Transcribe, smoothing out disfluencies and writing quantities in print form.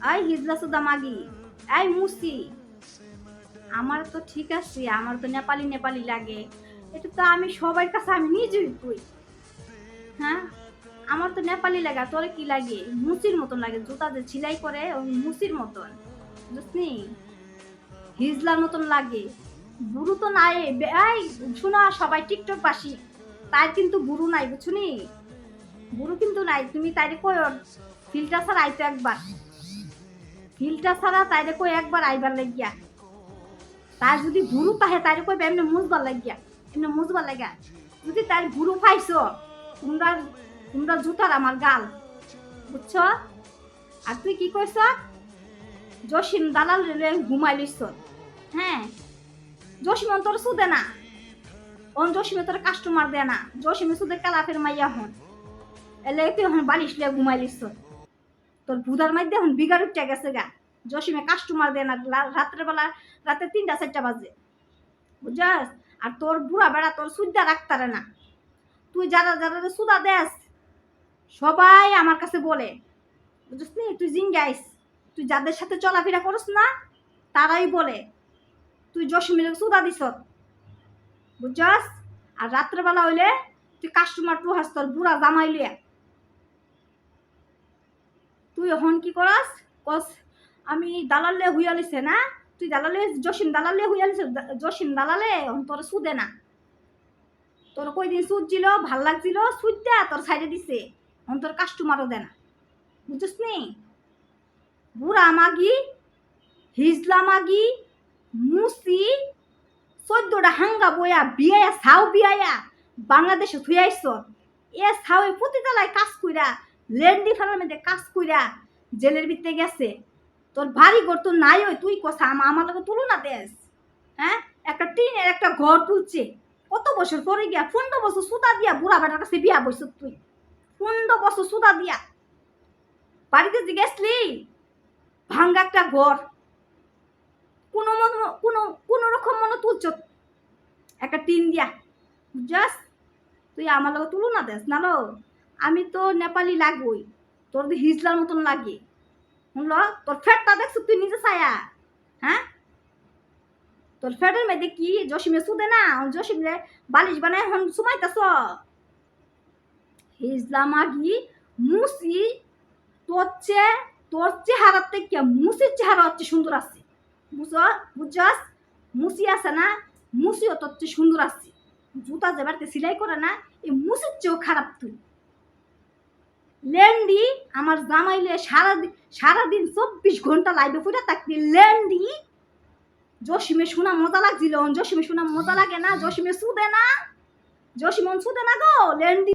I Hizla সুদা মাগি, I মুসি। আমার তো ঠিক আছে, আমার তো নেপালি নেপালি লাগে, এটা তো আমি সবার কাছে আমি নিজেই কই। হ্যাঁ, আমার তো নেপালি লাগা, তোর কি লাগে? মুসির মতন লাগে, জুতা যে ছিলাই করে ওই মুসির মতন, বুঝলি? হিজলার মতন লাগে। বুড়ো তো নাই। এই শোনা সবাই টিকটক বাসি, তাই কিন্তু বুড়ো নাই, বুঝছনি? বুড়ো কিন্তু নাই। তুমি তাইরে কই ফিল্টার ছাড়া আইতো একবার, ফিল্টার ছাড়া তাইরে কই একবার আইবার লাগিয়া। তার যদি বুড়ো পাহে তাইরে কই এমনি মুজবার লাগিয়া, এমনি মুজবার লাগা। যদি তার বুড়ো পাইছো, তোমরা তোমরা জুতার আমার গাল, বুঝছো? আর তুই কি কইছ? জসিম দালাল রে ঘুমাই লইছ। হ্যাঁ, জসিম তোর সুদে না, অন জসিমে তোর কাস্টমার দেয় না, জসিমে সুদে কালাফের মাইয়া হন। এলে তুই এখন বালিশ লিয়ে ঘুমাই লিস। তোর ভুদার মাইধ্যে এখন বিগার উঠে গেছে গা। জসিমে কাস্টমার দেয় না, রাত্রেবেলা রাতে 3টা 4টা বাজে, বুঝছস? আর তোর বুড়া বেড়া তোর সুদা রাখতারে না। তুই যারা যারা সুদা দেস সবাই আমার কাছে বলে, বুঝছিস নি? তুই জিঙ্গাইস, তুই যাদের সাথে চলাফেরা করস না তারাই বলে তুই জসিমের সুদা দিস, বুঝছস? আর রাত্রেবেলা হইলে তুই কাস্টমার টু হাস তোর বুড়া জামাই লিয়া। তুই এখন কি করস? কস আমি দালালে হুইয়ালিছে না? তুই দালালে জসিম দালালে হুইয়ালিছে, জসিম দালালে এখন তোর সুদে না। তোর কই দিন সুদ ছিল, ভাল লাগছিল, সুদ দেয়া তোর সাইডে দিছে, এখন তোর কাস্টমারও দে না, বুঝছিস নি? বুড়া মাগি, হিজলা মাগি, মুসি, 14টা হাঙ্গা বয়া বিয়ায়া সাউ বিয়ায়া বাংলাদেশে থুই আইস। এ সাউ প্রতিতলায় কাজ কইরা, লেন্ডি ফার্মের মধ্যে কাজ কইরা জেলের ভিতরে গেছে। তোর ভারী ঘর তো নাই, ওই তুই কষা আমার লোক তুলনা দেশ। হ্যাঁ, একটা টিনের একটা ঘর তুলছে, কত বছর পরে গিয়া 15 বছর সুতা দিয়া বুড়া বেটার কাছে বিয়া বইছ তুই। 15 বছর সুতা দিয়া বাড়িতে যে গেছলি, ভাঙ্গা একটা ঘর, কোনো কোনো কোনো রকম মনে তুলছ একটা টিন দিয়া, জাস্ট তুই আমার লোক তুলনা দেস না লো। আমি তো নেপালি লাগবই, তোর তো হিজলার মতন লাগে। শুনল, তোর ফ্যাটটা দেখছ তুই নিজে ছায়া? হ্যাঁ, তোর ফ্যাটের মেয়েদের কি জসিমে সুদে না? জসিমে বালিশ বানায় এখন সুমাইতাছ। হিজলা মাগি, মুসি, তোর চেহারার থেকে মুসির চেহারা হচ্ছে সুন্দর আছে, বুঝছস? মুসি আছে না, মুসিও তোর চেয়ে সুন্দর আছে। জুতা যে বাড়িতে সিলাই করে না, এই মুসির চেয়েও খারাপ তুই। লেন্ডি আমার জামাইলে সারাদিন 24 ঘন্টা লাইভে ফুটা থাকতি লেন্ডি। জসিমে শোনা মজা লাগছিল, জসিমে শোনা মজা লাগে না? জসিমে সুদে না, জসিমন সুদে না গো লেন্ডি।